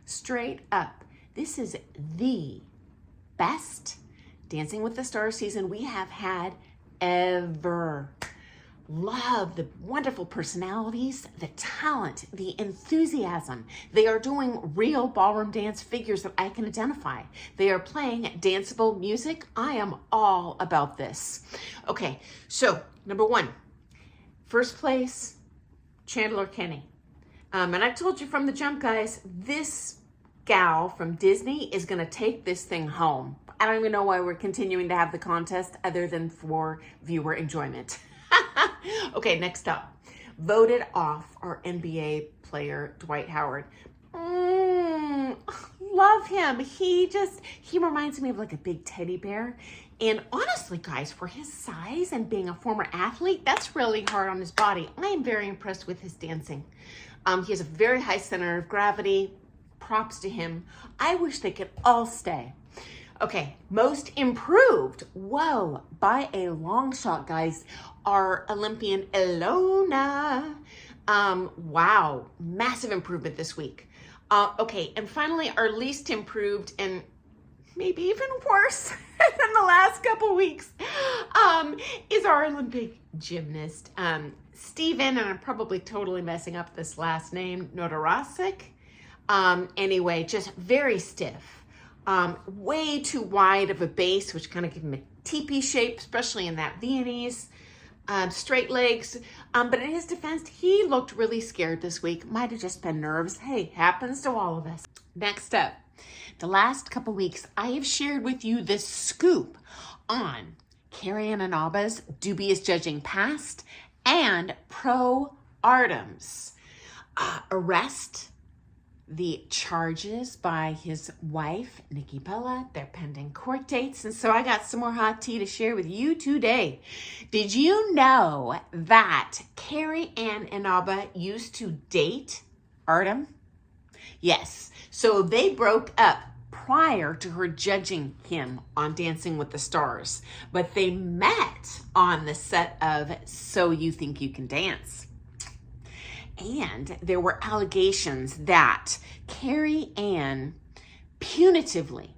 straight up, this is the best Dancing with the Stars season we have had ever. Love the wonderful personalities, the talent, the enthusiasm. They are doing real ballroom dance figures that I can identify. They are playing danceable music. I am all about this. Okay, so number one, first place, Chandler Kenny. And I told you from the jump, guys, this gal from Disney is gonna take this thing home. I don't even know why we're continuing to have the contest other than for viewer enjoyment. Okay, next up, voted off our NBA player, Dwight Howard. Love him. He reminds me of like a big teddy bear. And honestly, guys, for his size and being a former athlete, that's really hard on his body. I am very impressed with his dancing. He has a very high center of gravity. Props to him. I wish they could all stay. Okay, most improved. Whoa, by a long shot, guys. Our Olympian Ilona. Wow, massive improvement this week. Okay, and finally, our least improved and maybe even worse than the last couple weeks is our Olympic gymnast, Steven, and I'm probably totally messing up this last name, Nodorosik. Anyway, just very stiff. Way too wide of a base, which kind of gave him a teepee shape, especially in that Viennese. Straight legs. But in his defense, he looked really scared this week. Might have just been nerves. Hey, happens to all of us. Next up, the last couple weeks, I have shared with you the scoop on Carrie and Anaba's dubious judging past and pro Artem's arrest, the charges by his wife, Nikki Bella, their pending court dates. And so I got some more hot tea to share with you today. Did you know that Carrie and Inaba used to date Artem? Yes. So they broke up prior to her judging him on Dancing with the Stars, but they met on the set of So You Think You Can Dance. And there were allegations that Carrie Ann punitively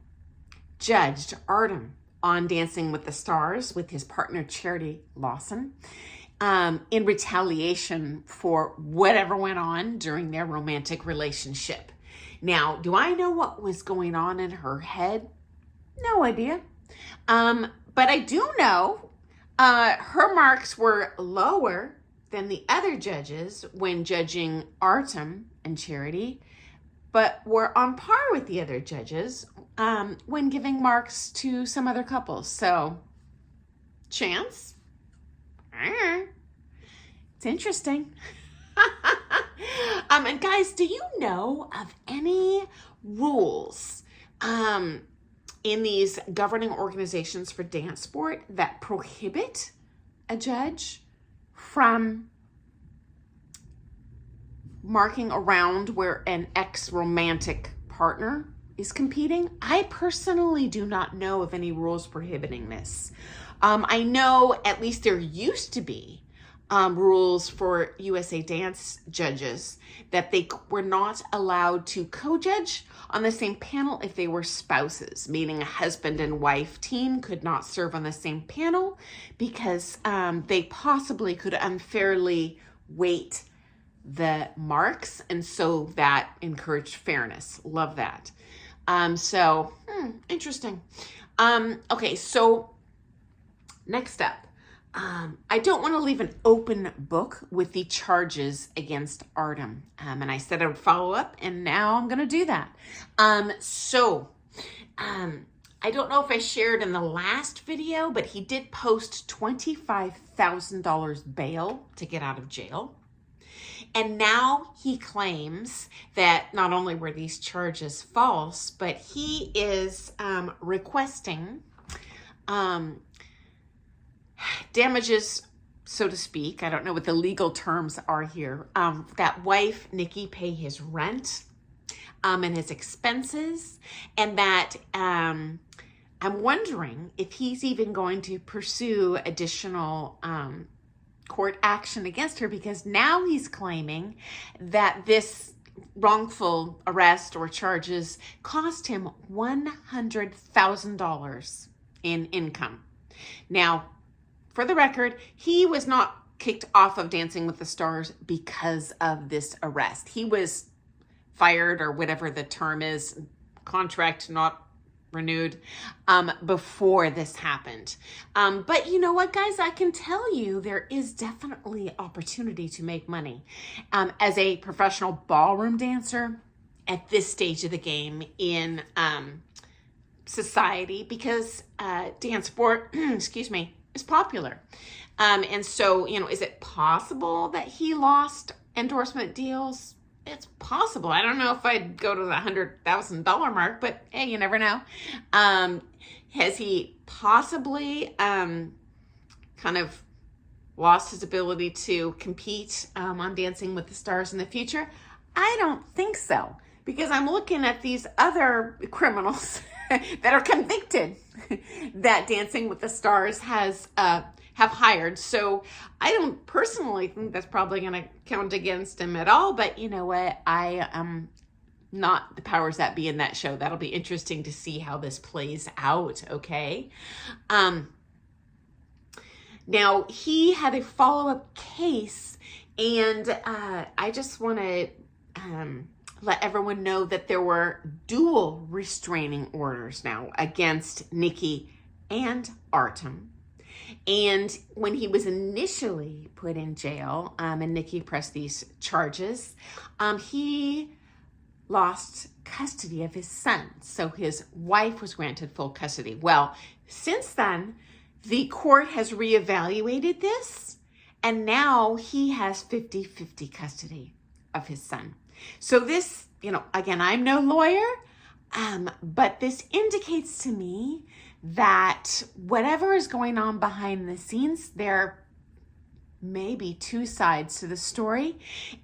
judged Artem on Dancing with the Stars with his partner Charity Lawson in retaliation for whatever went on during their romantic relationship. Now, do I know what was going on in her head? No idea. But I do know her marks were lower than the other judges when judging Artem and Charity, but were on par with the other judges when giving marks to some other couples. So, chance? It's interesting. And guys, do you know of any rules in these governing organizations for dance sport that prohibit a judge from marking around where an ex-romantic partner is competing? I personally do not know of any rules prohibiting this. I know at least there used to be rules for USA Dance judges that they were not allowed to co-judge on the same panel if they were spouses, meaning a husband and wife team could not serve on the same panel because they possibly could unfairly weight the marks, and so that encouraged fairness. Love that. Interesting. Okay, so next up, I don't want to leave an open book with the charges against Artem. And I said I would follow up, and now I'm going to do that. I don't know if I shared in the last video, but he did post $25,000 bail to get out of jail. And now he claims that not only were these charges false, but he is requesting damages, so to speak. I don't know what the legal terms are here. That wife, Nikki, pay his rent and his expenses, and that I'm wondering if he's even going to pursue additional court action against her, because now he's claiming that this wrongful arrest or charges cost him $100,000 in income. Now, for the record, he was not kicked off of Dancing with the Stars because of this arrest. He was fired, or whatever the term is, contract not renewed, before this happened. But you know what, guys? I can tell you there is definitely opportunity to make money as a professional ballroom dancer at this stage of the game in society, because dance sport, excuse me, is popular. And so, you know, is it possible that he lost endorsement deals? It's possible. I don't know if I'd go to the $100,000 mark, but hey, you never know. Has he possibly kind of lost his ability to compete on Dancing with the Stars in the future? I don't think so, because I'm looking at these other criminals that are convicted that Dancing with the Stars has have hired. So I don't personally think that's probably going to count against him at all. But you know what? I am not the powers that be in that show. That'll be interesting to see how this plays out. Okay. Now, he had a follow-up case, and I just want to let everyone know that there were dual restraining orders now against Nikki and Artem. And when he was initially put in jail, and Nikki pressed these charges, he lost custody of his son. So his wife was granted full custody. Well, since then, the court has reevaluated this, and now he has 50-50 custody of his son. So this, you know, again, I'm no lawyer, but this indicates to me that whatever is going on behind the scenes, there may be two sides to the story.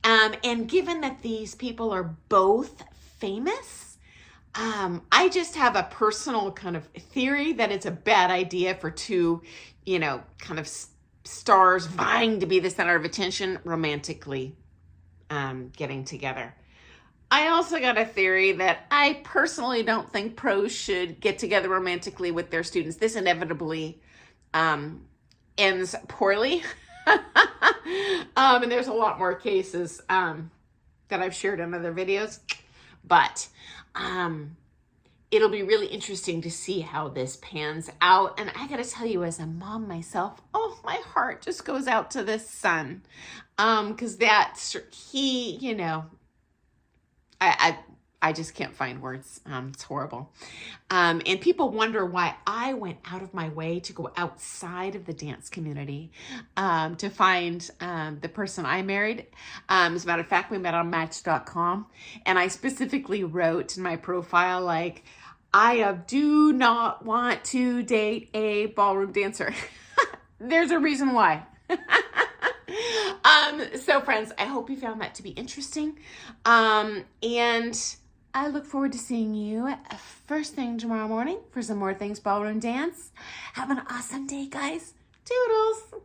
And given that these people are both famous, I just have a personal kind of theory that it's a bad idea for two, you know, kind of stars vying to be the center of attention romantically getting together. I also got a theory that I personally don't think pros should get together romantically with their students. This inevitably ends poorly. And there's a lot more cases that I've shared in other videos. But it'll be really interesting to see how this pans out. And I gotta tell you, as a mom myself, oh, my heart just goes out to this son. Because he, you know, I just can't find words. It's horrible. And people wonder why I went out of my way to go outside of the dance community to find the person I married. As a matter of fact, we met on Match.com, and I specifically wrote in my profile, like, I do not want to date a ballroom dancer. There's a reason why. So friends, I hope you found that to be interesting. And I look forward to seeing you first thing tomorrow morning for some more Things Ballroom Dance. Have an awesome day, guys. Toodles.